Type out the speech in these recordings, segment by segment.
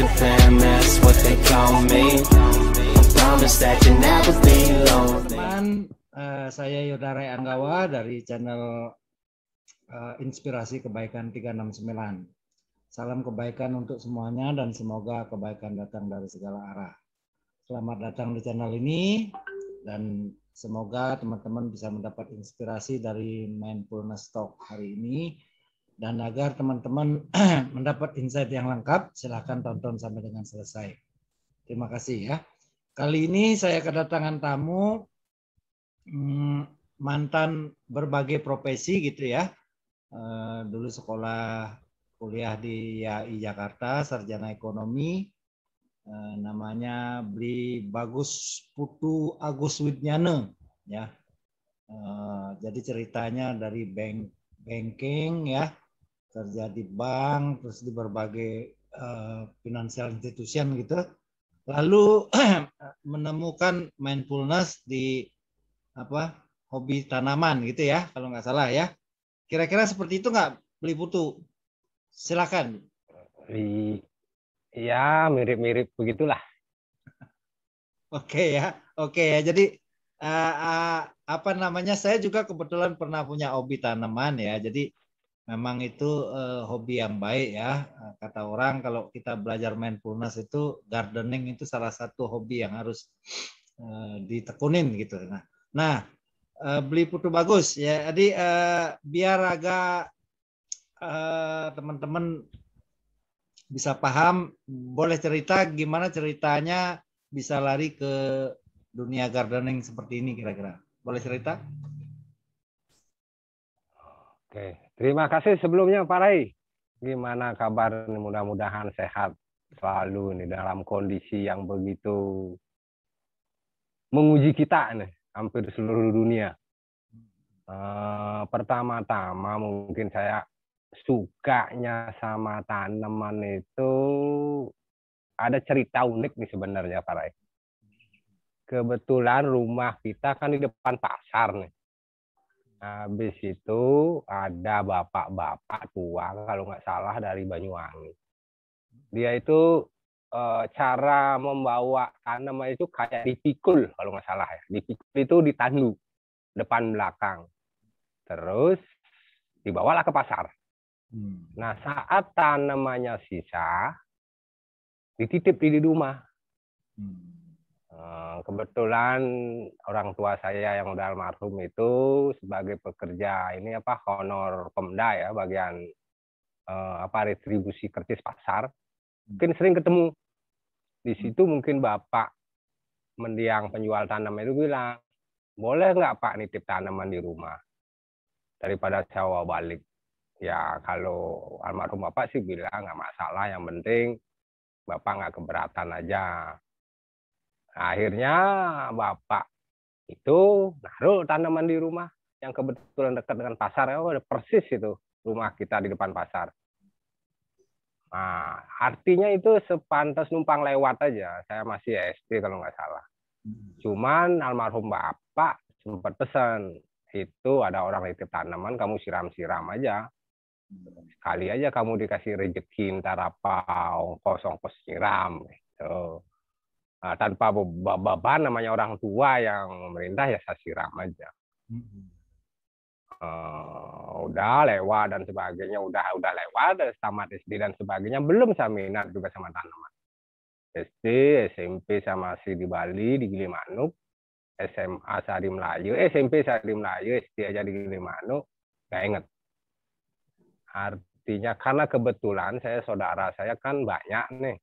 your fam, that's what they call me. I promise that you never be alone. Teman, saya Yodare Anggawa dari channel Inspirasi Kebaikan 369. Salam kebaikan untuk semuanya dan semoga kebaikan datang dari segala arah. Selamat datang di channel ini dan semoga teman-teman bisa mendapat inspirasi dari Mindfulness Talk hari ini. Dan agar teman-teman mendapat insight yang lengkap, silahkan tonton sampai dengan selesai. Terima kasih ya. Kali ini saya kedatangan tamu mantan berbagai profesi gitu ya. Dulu sekolah kuliah di YAI Jakarta, sarjana ekonomi. Namanya Bli Bagus Putu Agus Widnyana ya. Jadi ceritanya dari banking ya, kerja di bank, terus di berbagai financial institution gitu. Lalu menemukan mindfulness di hobi tanaman gitu ya, kalau nggak salah ya. Kira-kira seperti itu nggak, Bli Putu? Silakan. Iya, mirip-mirip begitulah. Oke ya. Jadi saya juga kebetulan pernah punya hobi tanaman ya. Jadi memang itu hobi yang baik ya. Kata orang kalau kita belajar mindfulness itu gardening itu salah satu hobi yang harus ditekunin gitu. Nah, Bli Putu Bagus ya. Jadi biar agak teman-teman bisa paham, boleh cerita gimana ceritanya bisa lari ke dunia gardening seperti ini kira-kira. Boleh cerita? Oke, terima kasih sebelumnya Pak Rai. Gimana kabar? Mudah-mudahan sehat selalu nih dalam kondisi yang begitu menguji kita nih, hampir seluruh dunia. Pertama-tama mungkin saya sukanya sama tanaman itu ada cerita unik nih sebenarnya Pak Rai. Kebetulan rumah kita kan di depan pasar nih. Habis itu ada bapak-bapak tua kalau nggak salah dari Banyuwangi. Dia itu cara membawa tanaman itu kayak dipikul kalau nggak salah ya. Dipikul itu ditandu depan belakang. Terus dibawalah ke pasar. Nah saat tanamannya sisa dititip di rumah. Kebetulan orang tua saya yang udah almarhum itu sebagai pekerja ini honor Pemda ya, bagian retribusi kertis pasar. Mungkin sering ketemu di situ. Mungkin bapak mendiang penjual tanaman itu bilang, boleh nggak Pak nitip tanaman di rumah daripada saya bawa balik. Ya kalau almarhum bapak sih bilang nggak masalah, yang penting bapak nggak keberatan aja. Akhirnya bapak itu naruh tanaman di rumah yang kebetulan dekat dengan pasar. Persis itu rumah kita di depan pasar. Nah, artinya itu sepantas numpang lewat aja. Saya masih SD kalau nggak salah. Cuman almarhum bapak sempat pesan, itu ada orang nitip tanaman, kamu siram-siram aja. Sekali aja kamu dikasih rezeki, ntar ongkos siram gitu. Tanpa beban, namanya orang tua yang memerintah ya saya siram aja. Udah lewat dan sebagainya, udah lewat tamat SD dan sebagainya, belum saya minat juga sama tanaman. SD, SMP saya masih di Bali di Gilimanuk, SMA saya di Melayu, SMP saya di Melayu, SD aja di Gilimanuk, nggak inget. Artinya karena kebetulan saudara saya kan banyak nih.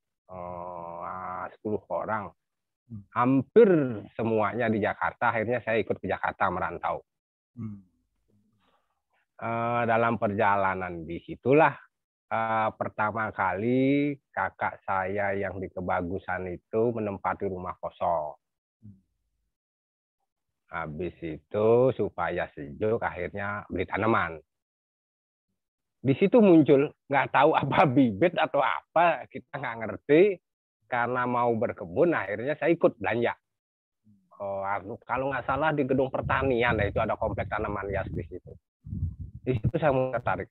10 orang. Hampir semuanya di Jakarta. Akhirnya saya ikut ke Jakarta merantau. Dalam perjalanan disitulah pertama kali kakak saya yang di Kebagusan itu menempati rumah kosong. Habis itu supaya sejuk akhirnya beli tanaman. Di situ muncul, nggak tahu apa bibit atau apa, kita nggak ngerti. Karena mau berkebun, akhirnya saya ikut belanja. Kalau nggak salah di gedung pertanian, itu ada komplek tanaman hias di situ. Di situ saya mulai tertarik.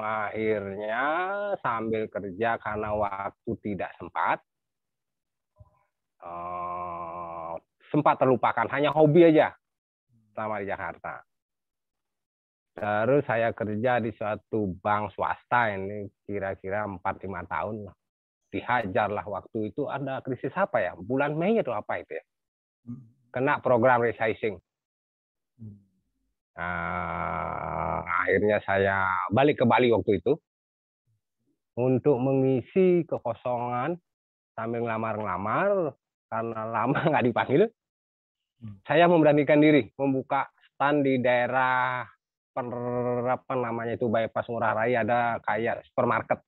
Akhirnya sambil kerja karena waktu tidak sempat, sempat terlupakan, hanya hobi aja selama di Jakarta. Terus saya kerja di suatu bank swasta, ini kira-kira 4-5 tahun lah. Dihajar lah waktu itu, ada krisis apa ya? Bulan Mei atau apa itu ya? Kena program resizing. Akhirnya saya balik ke Bali waktu itu untuk mengisi kekosongan sambil ngelamar-ngelamar karena lama nggak dipanggil. Saya memberanikan diri membuka stand di daerah apa namanya itu bypass Ngurah Rai, ada kayak supermarket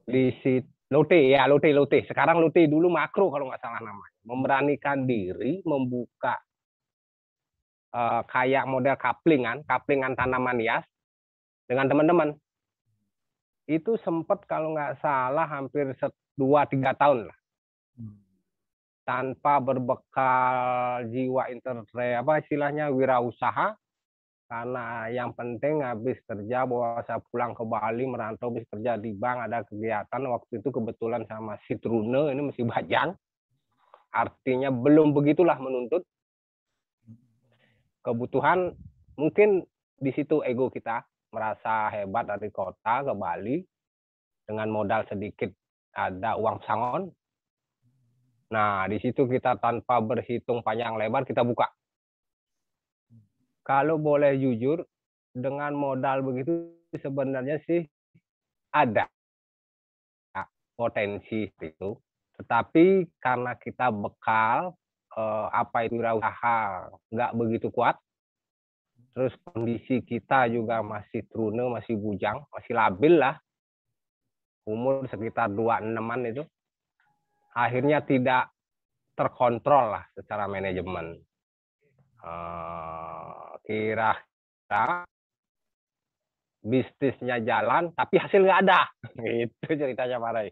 di situ. Lotte. Sekarang Lotte, dulu Makro kalau nggak salah namanya. Memberanikan diri membuka kayak model kaplingan tanaman hias dengan teman-teman. Itu sempat kalau nggak salah hampir 2-3 tahun lah. Tanpa berbekal jiwa istilahnya wirausaha, karena yang penting habis kerja bahwa saya pulang ke Bali, merantau, habis kerja di bank, ada kegiatan waktu itu kebetulan sama si Trune, ini masih bajang, artinya belum begitulah menuntut. Kebutuhan mungkin di situ ego kita merasa hebat dari kota ke Bali dengan modal sedikit, ada uang pesangon. Nah, di situ kita tanpa berhitung panjang lebar kita buka. Kalau boleh jujur, dengan modal begitu sebenarnya sih ada potensi itu. Tetapi karena kita bekal wirausaha nggak begitu kuat, terus kondisi kita juga masih Trune, masih bujang, masih labil lah, umur sekitar 26-an itu, akhirnya tidak terkontrol lah secara manajemen. Kira-kira bisnisnya jalan, tapi hasil nggak ada. Itu ceritanya Pak Ray.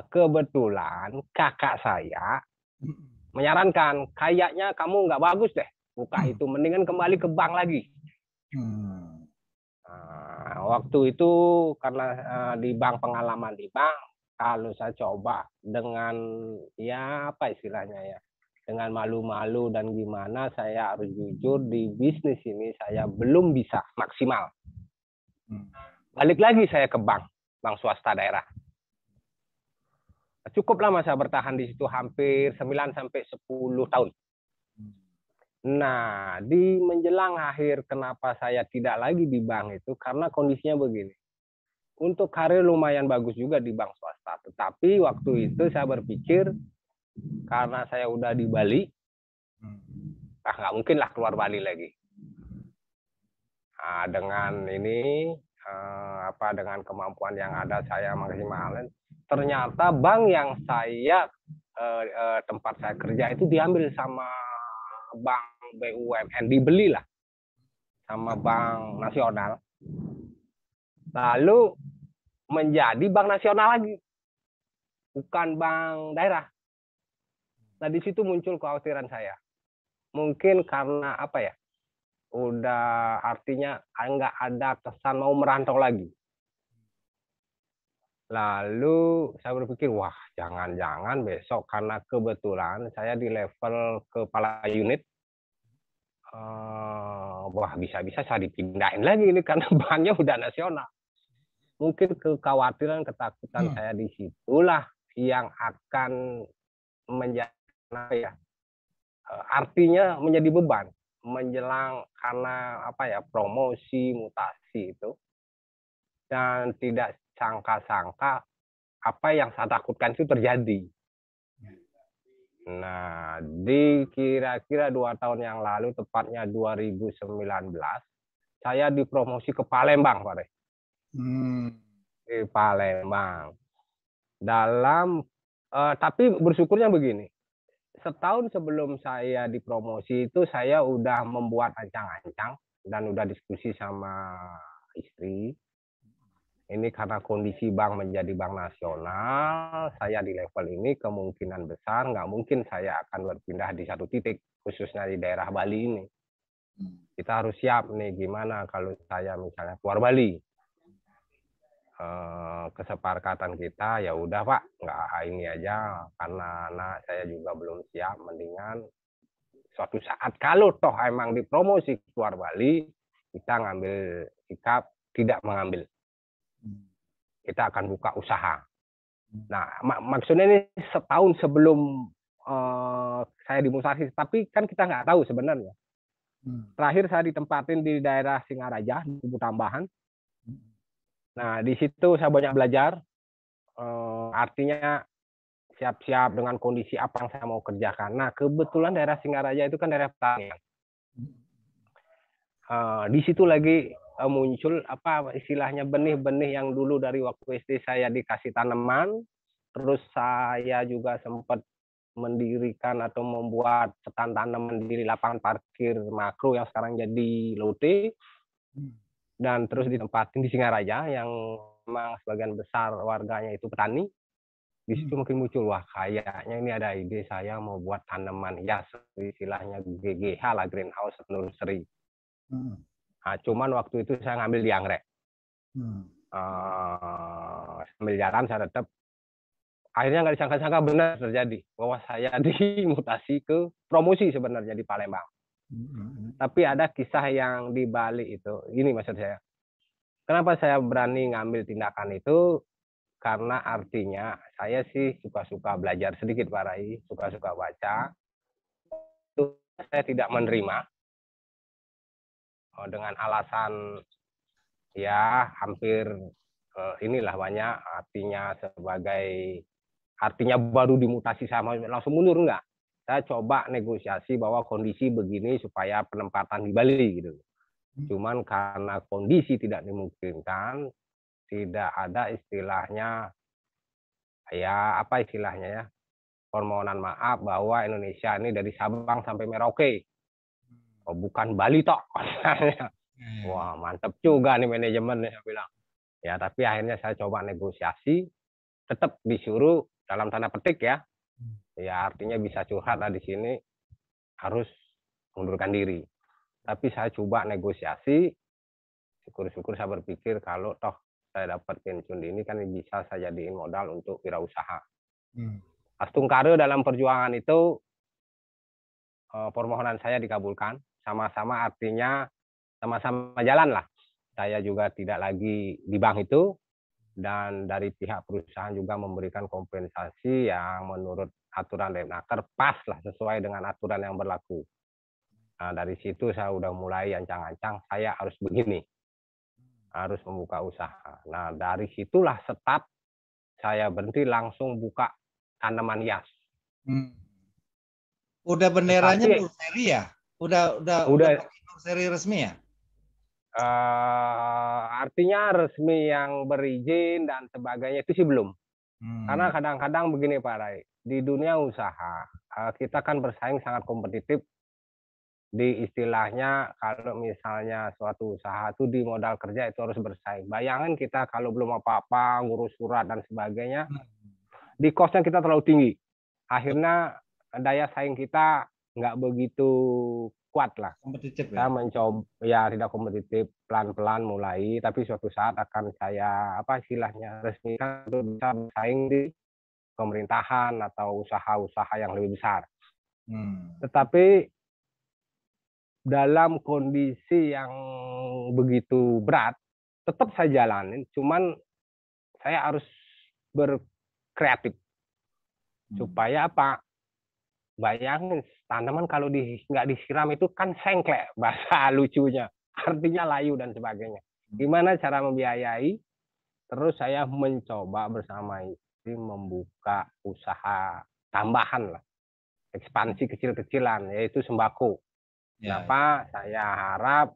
Kebetulan kakak saya menyarankan, kayaknya kamu nggak bagus deh buka itu, mendingan kembali ke bank lagi. Waktu itu karena di bank, pengalaman di bank, kalau saya coba dengan ya apa istilahnya ya, dengan malu-malu dan gimana, saya harus jujur di bisnis ini saya belum bisa maksimal. Balik lagi saya ke bank swasta daerah. Cukup lama saya bertahan di situ, hampir 9-10 tahun. Nah, di menjelang akhir kenapa saya tidak lagi di bank itu, karena kondisinya begini. Untuk karir lumayan bagus juga di bank swasta. Tetapi waktu itu saya berpikir, karena saya udah di Bali, nggak mungkin lah keluar Bali lagi. Nah, dengan ini, dengan kemampuan yang ada saya maksimalin, ternyata bank yang saya tempat saya kerja itu diambil sama bank BUMN, dibelilah sama bank nasional, lalu menjadi bank nasional lagi, bukan bank daerah. Nah, di situ muncul kekhawatiran saya, mungkin karena apa ya, udah artinya nggak ada kesan mau merantau lagi. Lalu saya berpikir, wah jangan-jangan besok, karena kebetulan saya di level kepala unit, wah bisa-bisa saya dipindahin lagi ini karena banknya udah nasional. Mungkin kekhawatiran, ketakutan saya di situlah yang akan menjadi artinya menjadi beban menjelang karena apa ya, promosi, mutasi itu, dan tidak sangka-sangka apa yang saya takutkan itu terjadi. Nah, di kira-kira 2 tahun yang lalu, tepatnya 2019, saya dipromosi ke Palembang, Pak Rey. Di Palembang. Tapi bersyukurnya begini, setahun sebelum saya dipromosi itu saya udah membuat ancang-ancang dan udah diskusi sama istri. Ini karena kondisi bank menjadi bank nasional, saya di level ini kemungkinan besar nggak mungkin saya akan berpindah di satu titik, khususnya di daerah Bali ini. Kita harus siap nih, gimana kalau saya misalnya keluar Bali. Kesepakatan kita ya udah Pak, nggak ini aja, karena anak saya juga belum siap, mendingan suatu saat kalau toh emang dipromosi keluar Bali, kita ngambil sikap tidak mengambil. Kita akan buka usaha. Nah, maksudnya ini setahun sebelum saya dimutasi, tapi kan kita nggak tahu sebenarnya. Terakhir saya ditempatin di daerah Singaraja, di Kubu Tambahan. Nah, di situ saya banyak belajar. Artinya siap-siap dengan kondisi apa yang saya mau kerjakan. Nah, kebetulan daerah Singaraja itu kan daerah pertanian. Di situ lagi muncul apa istilahnya benih-benih yang dulu dari waktu SD saya dikasih tanaman. Terus saya juga sempat mendirikan atau membuat stand tanaman di lapangan parkir makro yang sekarang jadi lote. Dan terus ditempatin di Singaraja yang memang sebagian besar warganya itu petani. Di situ mungkin muncul, wah kayaknya ini ada ide saya mau buat tanaman hias, istilahnya GGH lah, greenhouse nursery. Nah, cuman waktu itu saya ngambil di anggrek. Sambil jalan saya tetap, akhirnya nggak disangka-sangka benar terjadi bahwa saya dimutasi ke promosi sebenarnya di Palembang. Tapi ada kisah yang di Bali itu, ini maksud saya. Kenapa saya berani ngambil tindakan itu? Karena artinya saya sih suka-suka belajar sedikit Pak Rai, suka-suka baca. Itu saya tidak menerima dengan alasan ya hampir inilah banyak, artinya baru dimutasi sama langsung mundur, enggak. Saya coba negosiasi bahwa kondisi begini supaya penempatan di Bali gitu. Cuman karena kondisi tidak dimungkinkan, tidak ada istilahnya ya apa istilahnya ya, permohonan maaf bahwa Indonesia ini dari Sabang sampai Merauke, bukan Bali tok. Wah mantep juga nih manajemen, saya bilang. Ya tapi akhirnya saya coba negosiasi, tetap disuruh dalam tanda petik ya, ya artinya bisa curhat lah di sini, harus mengundurkan diri. Tapi saya coba negosiasi, syukur-syukur saya berpikir kalau toh saya dapat pensiun dini kan bisa saya jadiin modal untuk wirausaha. Astungkare dalam perjuangan itu permohonan saya dikabulkan, sama-sama artinya sama-sama jalan lah. Saya juga tidak lagi di bank itu, dan dari pihak perusahaan juga memberikan kompensasi yang menurut aturan Lemnaker pas lah, sesuai dengan aturan yang berlaku. Nah, dari situ saya udah mulai ancang-ancang saya harus begini, harus membuka usaha. Nah, dari situlah start saya berhenti langsung buka tanaman hias. Udah benderanya nursery ya? Udah nursery resmi ya? Artinya resmi yang berizin dan sebagainya itu sih belum. Karena kadang-kadang begini Pak Rai, di dunia usaha kita kan bersaing sangat kompetitif. Di istilahnya kalau misalnya suatu usaha itu di modal kerja itu harus bersaing. Bayangin kita kalau belum apa-apa ngurus surat dan sebagainya, di kosnya kita terlalu tinggi. Akhirnya daya saing kita nggak begitu kuat lah. Kompetitif ya? Saya mencoba ya tidak kompetitif, pelan-pelan mulai, tapi suatu saat akan saya apa istilahnya resmikan untuk bisa bersaing di pemerintahan atau usaha-usaha yang lebih besar. Tetapi dalam kondisi yang begitu berat, tetap saya jalanin, cuman saya harus berkreatif. Supaya apa? Bayangin tanaman kalau nggak disiram itu kan sengklek, bahasa lucunya, artinya layu dan sebagainya. Gimana cara membiayai? Terus saya mencoba bersama istri membuka usaha tambahan lah, ekspansi kecil-kecilan, yaitu sembako. Kenapa? Saya harap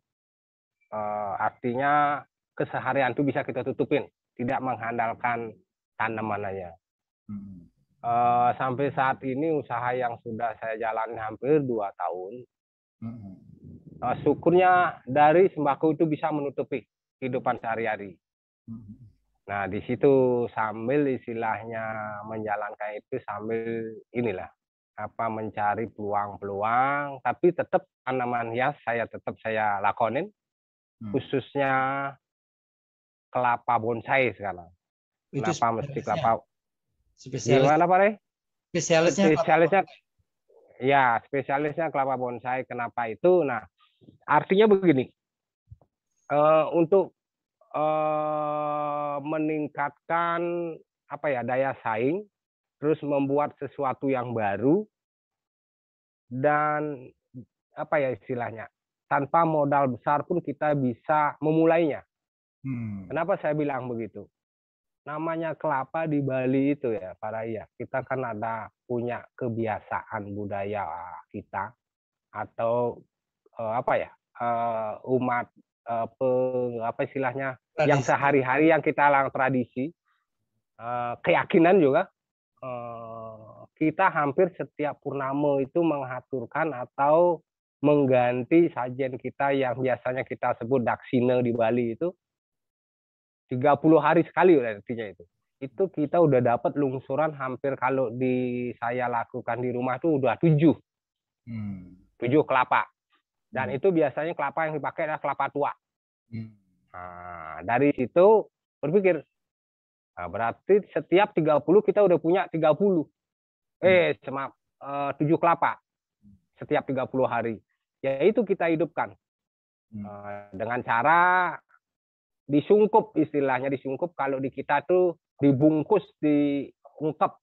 artinya keseharian itu bisa kita tutupin, tidak mengandalkan tanaman aja. Sampai saat ini usaha yang sudah saya jalani hampir 2 tahun. Syukurnya dari sembako itu bisa menutupi kehidupan sehari-hari. Nah di situ sambil istilahnya menjalankan itu sambil inilah mencari peluang-peluang, tapi tetap tanaman hias saya lakonin, khususnya kelapa bonsai sekarang. Itu Kenapa mesti spesialisnya. kelapa? Gimana Pak Rey? Spesialisnya Spesialisnya ya, spesialisnya kelapa bonsai. Kenapa itu? Nah, artinya begini. Untuk meningkatkan daya saing, terus membuat sesuatu yang baru, dan istilahnya tanpa modal besar pun kita bisa memulainya. Kenapa saya bilang begitu? Namanya kelapa di Bali itu ya, Pak Raya, kita kan punya kebiasaan budaya kita, atau umat istilahnya tradisi. Yang sehari-hari yang kita tradisi, keyakinan juga, kita hampir setiap purnama itu mengaturkan atau mengganti sajian kita yang biasanya kita sebut daksina di Bali itu 30 hari sekali artinya itu. Itu kita udah dapat lungsuran hampir, kalau saya lakukan di rumah itu udah 7 kelapa. Dan itu biasanya kelapa yang dipakai adalah kelapa tua. Nah, dari situ berpikir, berarti setiap 30 kita udah punya 30. 7 kelapa setiap 30 hari. Yaitu kita hidupkan. Dengan cara disungkup, istilahnya disungkup, kalau di kita tuh dibungkus, diungkep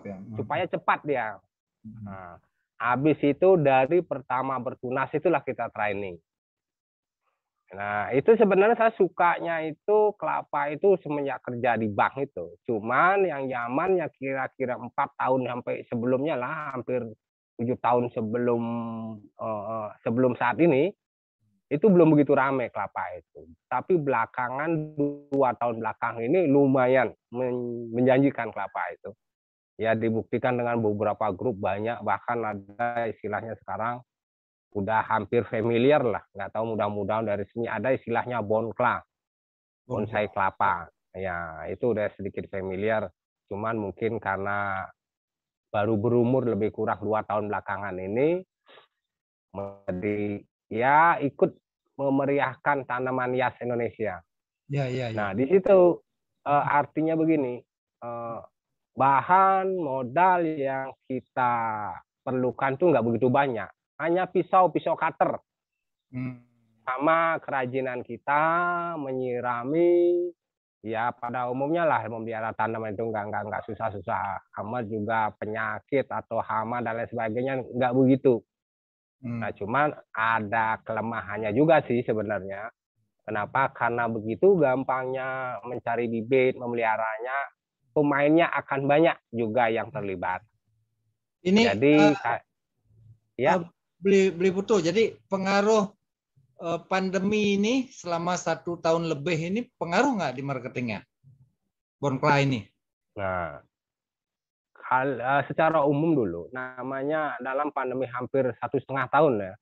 ya, supaya cepat dia. Nah, habis itu dari pertama bertunas itulah kita training. Nah, itu sebenarnya saya sukanya itu kelapa itu semenjak kerja di bank itu. Cuman yang zamannya kira-kira 4 tahun sampai sebelumnya lah, hampir 7 tahun sebelum saat ini, itu belum begitu ramai kelapa itu. Tapi belakangan 2 tahun belakang ini lumayan menjanjikan kelapa itu. Ya, dibuktikan dengan beberapa grup banyak, bahkan ada istilahnya sekarang udah hampir familiar lah, nggak tahu, mudah-mudahan dari sini ada istilahnya bonkla, bonsai kelapa. Ya, itu udah sedikit familiar. Cuman mungkin karena baru berumur lebih kurang 2 tahun belakangan ini, jadi ya ikut memeriahkan tanaman hias Indonesia. Ya. Nah, di situ artinya begini, bahan modal yang kita perlukan tuh nggak begitu banyak. Hanya pisau cutter, sama kerajinan kita menyirami, ya pada umumnya lah memelihara tanaman itu nggak susah-susah amat, juga penyakit atau hama dan lain sebagainya nggak begitu. Nah, cuman ada kelemahannya juga sih sebenarnya. Kenapa? Karena begitu gampangnya mencari bibit, memeliharanya, pemainnya akan banyak juga yang terlibat. Ini jadi ya. Beli Putu, jadi pengaruh pandemi ini selama 1 tahun lebih ini pengaruh nggak di marketingnya Bonkla ini? Nah, secara umum dulu, namanya dalam pandemi hampir 1,5 tahun ya,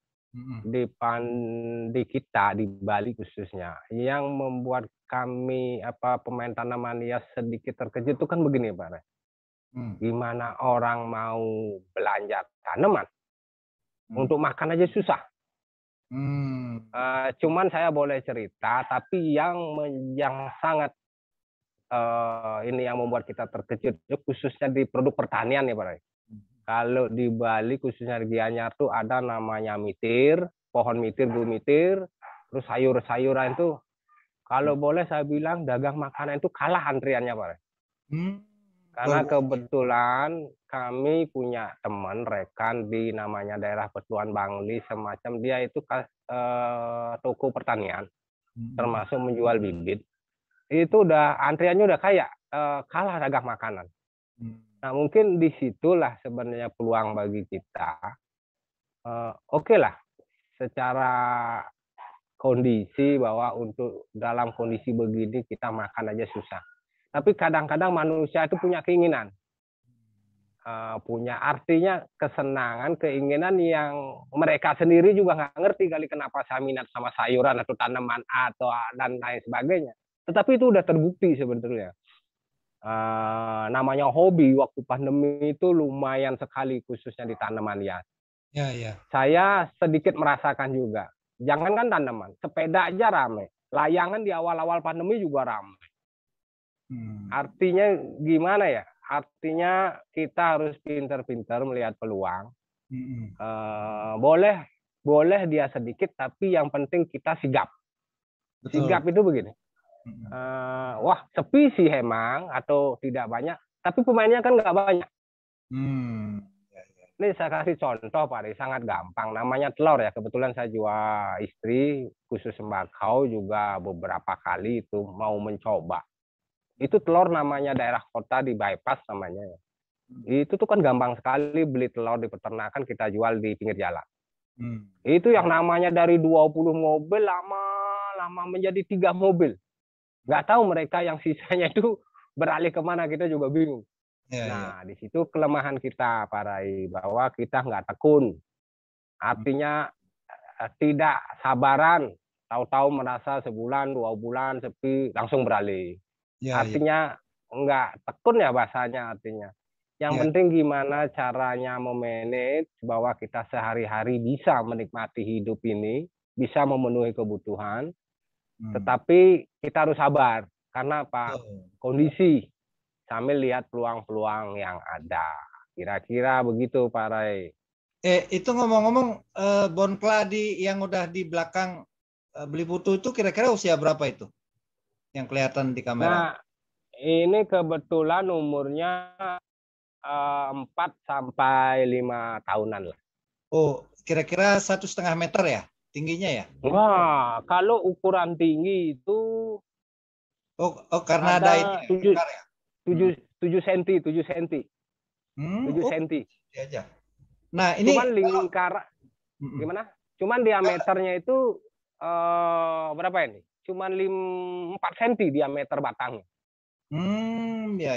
di kita di Bali khususnya, yang membuat kami pemain tanaman hias sedikit terkejut itu kan begini Pak. Gimana orang mau belanja tanaman, untuk makan aja susah. Cuman saya boleh cerita, tapi yang sangat ini yang membuat kita terkejut, khususnya di produk pertanian ya Pak. Kalau di Bali khususnya di Gianyar tuh ada namanya mitir, pohon mitir, bulu mitir, terus sayur-sayuran itu, kalau boleh saya bilang dagang makanan itu kalah antriannya Pak. Karena kebetulan kami punya teman rekan di namanya daerah Betuan Bangli, semacam dia itu toko pertanian, termasuk menjual bibit. Itu udah antriannya udah kayak kalah dagang makanan. Nah, mungkin disitulah sebenarnya peluang bagi kita. Oke lah, secara kondisi bahwa untuk dalam kondisi begini kita makan aja susah. Tapi kadang-kadang manusia itu punya keinginan, punya artinya kesenangan, keinginan yang mereka sendiri juga nggak ngerti kali kenapa saya minat sama sayuran atau tanaman atau dan lain sebagainya. Tetapi itu udah terbukti sebenarnya. namanya hobi waktu pandemi itu lumayan sekali khususnya di tanaman hias. Ya, ya. Saya sedikit merasakan juga. Jangankan tanaman, sepeda aja rame. Layangan di awal-awal pandemi juga rame. Artinya gimana ya? Artinya kita harus pintar-pintar melihat peluang. Boleh dia sedikit, tapi yang penting kita sigap. Betul. Sigap itu begini. Wah, sepi sih emang atau tidak banyak, tapi pemainnya kan nggak banyak. Ini saya kasih contoh, Pak Ari, sangat gampang. Namanya telur ya. Kebetulan saya jual istri khusus sembakau juga beberapa kali itu mau mencoba. Itu telur namanya daerah kota di bypass namanya. Itu tuh kan gampang sekali beli telur di peternakan kita jual di pinggir jalan. Itu yang namanya dari 20 mobil lama-lama menjadi 3 mobil. Nggak tahu mereka yang sisanya itu beralih kemana, kita juga bingung. Nah, di situ kelemahan kita, Pak Rai, bahwa kita nggak tekun. Artinya tidak sabaran, tahu-tahu merasa sebulan, 2 bulan sepi, langsung beralih. Artinya nggak tekun ya bahasanya artinya. Yang penting gimana caranya memanage bahwa kita sehari-hari bisa menikmati hidup ini, bisa memenuhi kebutuhan, tetapi kita harus sabar. Karena apa? Kondisi. Sambil lihat peluang-peluang yang ada. Kira-kira begitu, Pak Rai. Itu ngomong-ngomong, Bon Kladi yang udah di belakang Beli Putu itu kira-kira usia berapa itu? Yang kelihatan di kamera. Nah, ini kebetulan umurnya 4 sampai 5 tahunan lah. Oh, kira-kira 1,5 meter ya tingginya ya? Wah, kalau ukuran tinggi itu karena ada ini 7 ya? 7 cm. 7 cm. Aja. Nah, ini cuman lingkaran gimana? Cuman diameternya itu berapa ini? Cuman 4 cm diameter batangnya. Ya.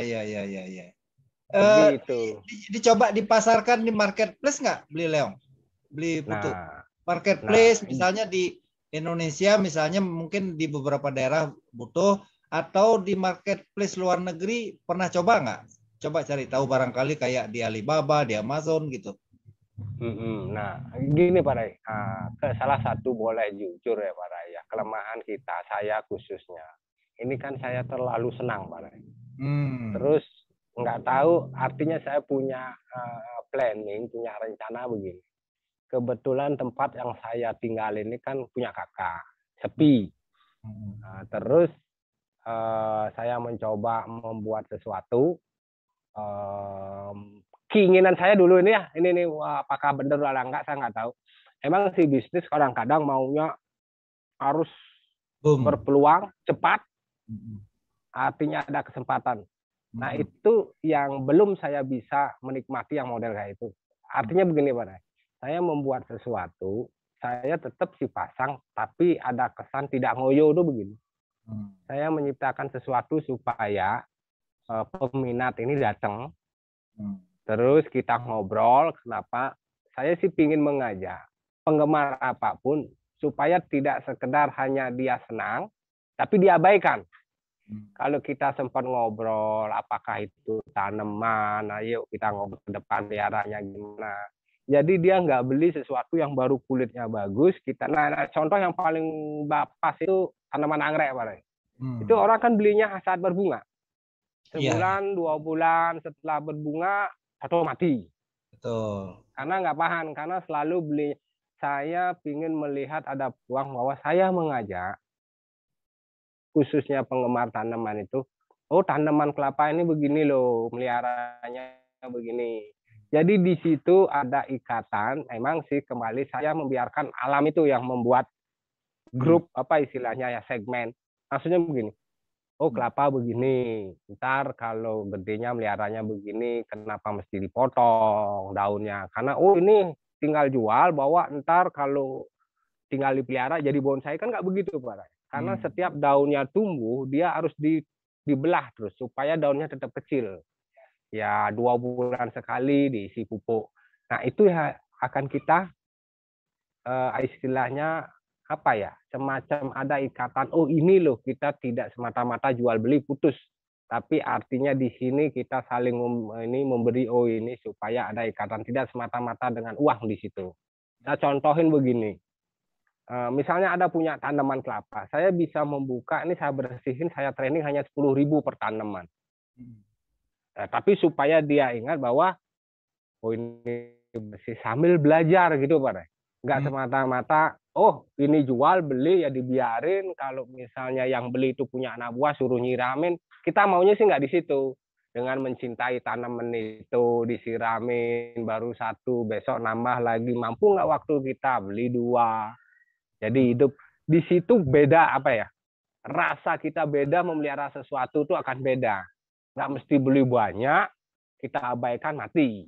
Gitu. Dicoba dipasarkan di marketplace nggak, Beli Putu? Marketplace misalnya di Indonesia, misalnya mungkin di beberapa daerah butuh, atau di marketplace luar negeri pernah coba nggak? Coba cari tahu barangkali kayak di Alibaba, di Amazon gitu. Nah, gini Pak Rai, salah satu boleh jujur ya Pak Rai, ya, kelemahan kita, saya khususnya, ini kan saya terlalu senang Pak Rai. Terus nggak tahu, artinya saya punya planning, punya rencana begini. Kebetulan tempat yang saya tinggal ini kan punya kakak, sepi. Terus saya mencoba membuat sesuatu. Keinginan saya dulu ini ya, ini apakah benar atau enggak saya nggak tahu. Emang si bisnis kadang-kadang maunya harus berpeluang cepat, artinya ada kesempatan. Nah itu yang belum saya bisa menikmati yang model kayak itu. Artinya begini Pak, saya membuat sesuatu, saya tetap si pasang, tapi ada kesan tidak ngoyo itu begini. Saya menciptakan sesuatu supaya peminat ini datang, terus kita ngobrol. Kenapa? Saya sih ingin mengajak penggemar apapun supaya tidak sekedar hanya dia senang, tapi diabaikan. Kalau kita sempat ngobrol, apakah itu tanaman, ayo kita ngobrol ke depan liaranya gimana. Jadi dia nggak beli sesuatu yang baru kulitnya bagus. Nah, contoh yang paling pas itu tanaman anggrek, Pak. Itu orang kan belinya saat berbunga. Sebulan, 2 bulan setelah berbunga, atau mati. Betul. Karena nggak paham, karena selalu beli. Saya ingin melihat ada peluang bahwa saya mengajak, khususnya penggemar tanaman itu, oh tanaman kelapa ini begini loh, meliharanya begini. Jadi di situ ada ikatan, emang sih kembali saya membiarkan alam itu yang membuat grup, apa istilahnya ya, segmen. Maksudnya begini, oh kelapa begini, ntar kalau gedenya meliharanya begini, kenapa mesti dipotong daunnya? Karena oh ini tinggal jual, bawa ntar kalau tinggal dipelihara jadi bonsai, kan nggak begitu Pak. Karena setiap daunnya tumbuh, dia harus dibelah terus supaya daunnya tetap kecil. Ya 2 bulan sekali diisi pupuk. Nah itu ya akan kita istilahnya apa ya, semacam ada ikatan. Oh ini loh, kita tidak semata-mata jual beli putus. Tapi artinya di sini kita saling memberi ini supaya ada ikatan, tidak semata-mata dengan uang di situ. Saya contohin begini. Misalnya ada punya tanaman kelapa, saya bisa membuka, ini saya bersihin, saya training hanya 10.000 per tanaman. Tapi supaya dia ingat bahwa ini bersih sambil belajar gitu Pak. Nggak semata-mata, oh ini jual beli ya dibiarin, kalau misalnya yang beli itu punya anak buah suruh nyiramin, kita maunya sih nggak di situ. Dengan mencintai tanaman itu, disiramin, baru satu, besok nambah lagi, mampu nggak waktu kita beli 2. Jadi hidup di situ beda apa ya? Rasa kita beda memelihara sesuatu itu akan beda. Nggak mesti beli banyak, kita abaikan mati.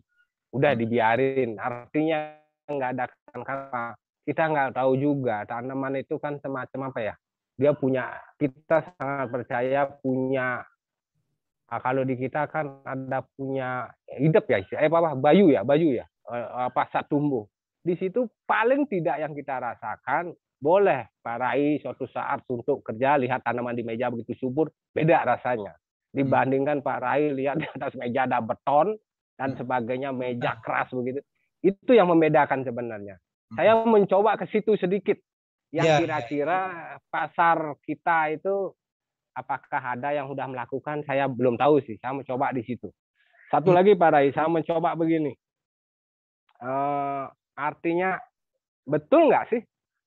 Udah dibiarin. Artinya nggak ada karena kita nggak tahu juga tanaman itu kan semacam apa ya? Dia punya, kita sangat percaya punya. Kalau di kita kan ada punya hidup ya, bayu ya, apa saat tumbuh. Di situ paling tidak yang kita rasakan, boleh Pak Rai suatu saat untuk kerja lihat tanaman di meja begitu subur, beda rasanya dibandingkan Pak Rai lihat di atas meja ada beton dan sebagainya, meja keras begitu. Itu yang membedakan sebenarnya. Saya mencoba ke situ sedikit, yang kira-kira pasar kita itu apakah ada yang sudah melakukan, saya belum tahu sih. Saya mencoba di situ. Satu lagi Pak Rai, saya mencoba begini. Artinya betul nggak sih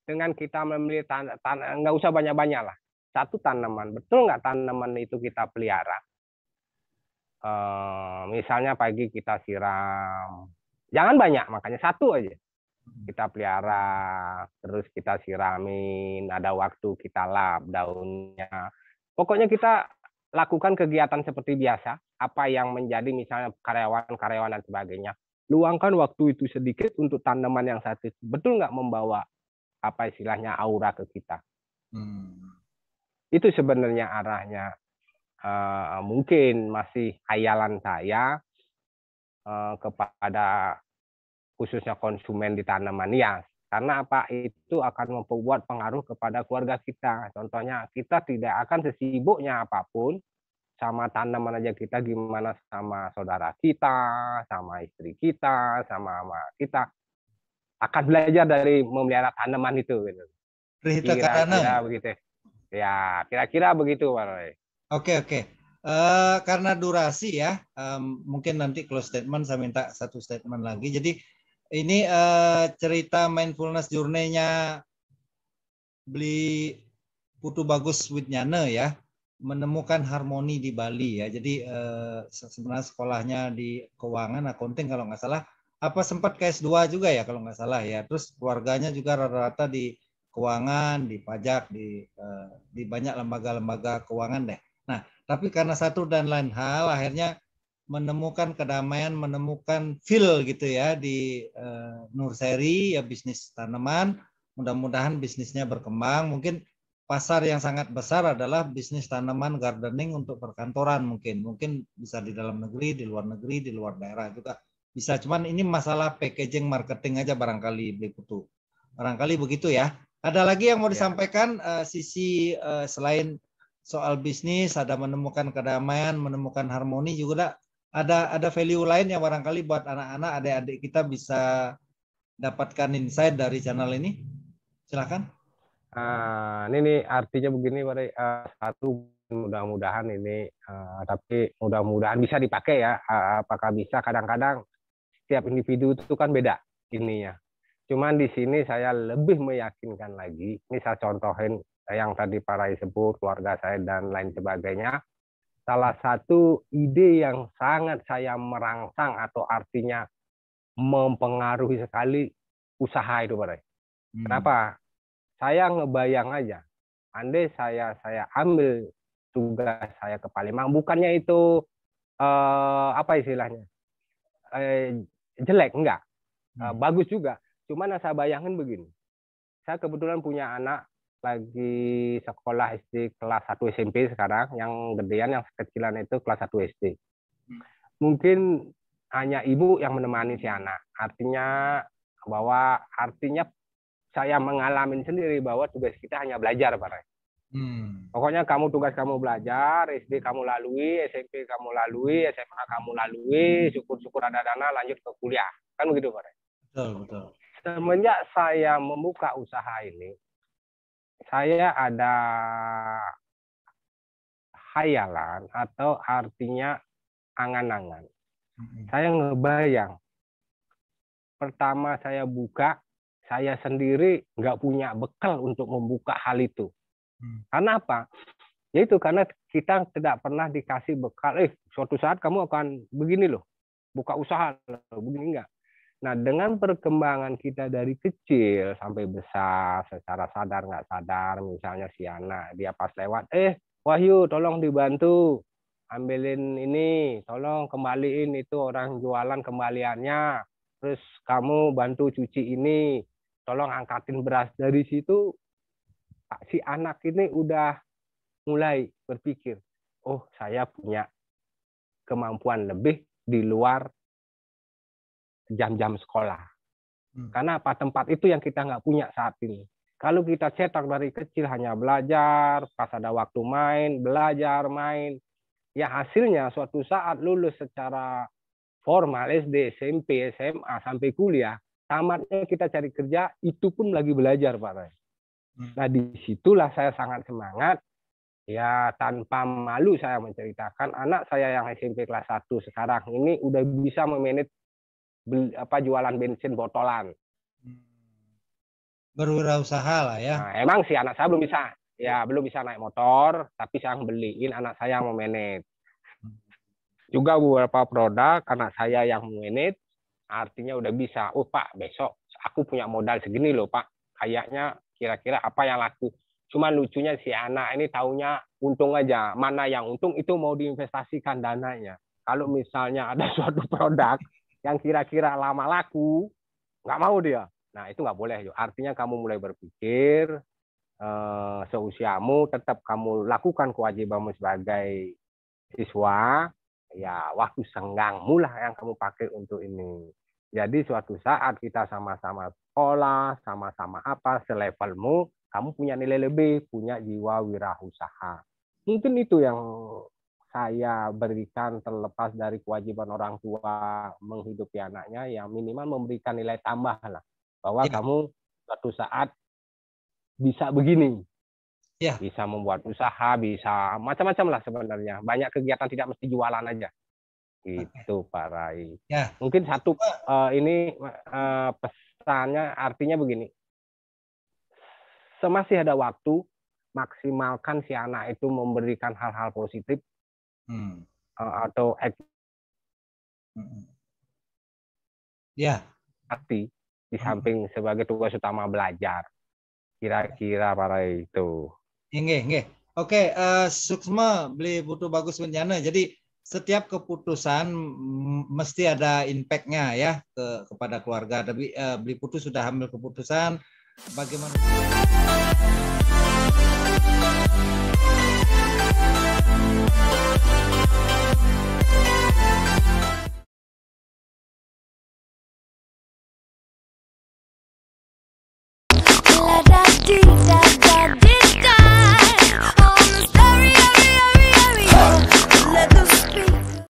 dengan kita memilih nggak usah banyak-banyak lah, satu tanaman, betul nggak tanaman itu kita pelihara? Misalnya pagi kita siram, jangan banyak, makanya satu aja kita pelihara, terus kita siramin, ada waktu kita lap daunnya. Pokoknya kita lakukan kegiatan seperti biasa, apa yang menjadi misalnya karyawan dan sebagainya. Luangkan waktu itu sedikit untuk tanaman yang satu. Betul nggak membawa apa istilahnya aura ke kita? Itu sebenarnya arahnya. Mungkin masih khayalan saya kepada khususnya konsumen di tanaman hias. Karena apa? Itu akan membuat pengaruh kepada keluarga kita. Contohnya, kita tidak akan sesibuknya apapun sama tanaman aja, kita gimana sama saudara kita, sama istri kita, sama kita akan belajar dari memelihara tanaman itu. Gitu. Kira-kira begitu. Ya, kira-kira begitu, Pak Roy. Oke. Karena durasi ya, mungkin nanti close statement saya minta satu statement lagi. Jadi ini cerita mindfulness journey-nya beli Putu Bagus Widnyana ya, menemukan harmoni di Bali ya. Jadi sebenarnya sekolahnya di keuangan accounting kalau nggak salah, apa sempat ke S2 juga ya kalau nggak salah ya. Terus keluarganya juga rata-rata di keuangan, di pajak, di banyak lembaga-lembaga keuangan deh. Nah, tapi karena satu dan lain hal akhirnya menemukan kedamaian, menemukan feel gitu ya di Nurseri ya, bisnis tanaman. Mudah-mudahan bisnisnya berkembang. Mungkin pasar yang sangat besar adalah bisnis tanaman gardening untuk perkantoran, mungkin bisa di dalam negeri, di luar negeri, di luar daerah juga bisa. Cuman ini masalah packaging, marketing aja barangkali Beli Putu. Barangkali begitu ya. Ada lagi yang mau disampaikan sisi selain soal bisnis, ada menemukan kedamaian, menemukan harmoni juga ada value lain yang barangkali buat anak-anak, adik-adik kita bisa dapatkan insight dari channel ini. Silakan. Ini artinya begini, satu mudah-mudahan ini, tapi mudah-mudahan bisa dipakai ya. Apakah bisa? Kadang-kadang setiap individu itu kan beda ininya. Cuman di sini saya lebih meyakinkan lagi. Ini saya contohin yang tadi Pak Rai sebut, keluarga saya dan lain sebagainya. Salah satu ide yang sangat saya merangsang atau artinya mempengaruhi sekali usaha itu, Pak Rai. Kenapa? Saya ngebayang aja, andai saya ambil tugas saya ke Palembang, bukannya itu apa istilahnya jelek, enggak, bagus juga. Cuman saya bayangin begini, saya kebetulan punya anak lagi sekolah SD kelas 1 SMP sekarang, yang gedean, yang kecilan itu kelas 1 SD. Mungkin hanya ibu yang menemani si anak, artinya saya mengalami sendiri bahwa tugas kita hanya belajar, Pak Rai. Pokoknya kamu tugas kamu belajar, SD kamu lalui, SMP kamu lalui, SMA kamu lalui, syukur-syukur ada dana lanjut ke kuliah. Kan begitu, Pak. Betul, betul. Semenjak saya membuka usaha ini, saya ada khayalan atau artinya angan-angan. Saya ngebayang. Pertama saya buka, saya sendiri nggak punya bekal untuk membuka hal itu. Karena apa? Yaitu karena kita tidak pernah dikasih bekal. Suatu saat kamu akan begini loh, buka usaha loh, begini enggak. Nah, dengan perkembangan kita dari kecil sampai besar, secara sadar nggak sadar, misalnya si anak dia pas lewat, Wahyu, tolong dibantu, ambilin ini, tolong kembaliin itu orang jualan kembaliannya, terus kamu bantu cuci ini, tolong angkatin beras. Dari situ si anak ini udah mulai berpikir, oh saya punya kemampuan lebih di luar jam-jam sekolah. Karena apa? Tempat itu yang kita nggak punya saat ini. Kalau kita cetak dari kecil hanya belajar, pas ada waktu main, belajar, main, ya hasilnya suatu saat lulus secara formal SD, SMP, SMA, sampai kuliah, tamatnya kita cari kerja, itu pun lagi belajar, Pak Ray. Nah, disitulah saya sangat semangat. Ya, tanpa malu saya menceritakan, anak saya yang SMP kelas 1 sekarang ini udah bisa memanage jualan bensin botolan. Berwirausaha lah ya. Nah, emang sih anak saya belum bisa naik motor, tapi saya beliin anak saya yang memanage. Juga beberapa produk anak saya yang memanage, artinya udah bisa. Oh Pak, besok aku punya modal segini loh Pak. Kayaknya kira-kira apa yang laku. Cuma lucunya si anak ini taunya untung aja. Mana yang untung itu mau diinvestasikan dananya. Kalau misalnya ada suatu produk yang kira-kira lama laku, nggak mau dia. Nah, itu nggak boleh. Artinya kamu mulai berpikir, seusiamu tetap kamu lakukan kewajibanmu sebagai siswa, ya waktu senggangmu lah yang kamu pakai untuk ini. Jadi suatu saat kita sama-sama sekolah, sama-sama apa, selevelmu, kamu punya nilai lebih, punya jiwa wirausaha. Mungkin itu yang saya berikan terlepas dari kewajiban orang tua menghidupi anaknya, yang minimal memberikan nilai tambah lah. Bahwa kamu suatu saat bisa begini. Ya. Bisa membuat usaha, bisa macam-macam lah sebenarnya. Banyak kegiatan, tidak mesti jualan aja. Itu Pak Rai. Ya. Mungkin satu ini pesannya artinya begini. Semasih ada waktu, maksimalkan si anak itu memberikan hal-hal positif atau aktif di samping sebagai tugas utama belajar. Kira-kira para itu. Nggih. Oke, Suksma beli butuh bagus bencana. Jadi setiap keputusan mesti ada impact-nya ya kepada keluarga. Tapi beli putus sudah ambil keputusan bagaimana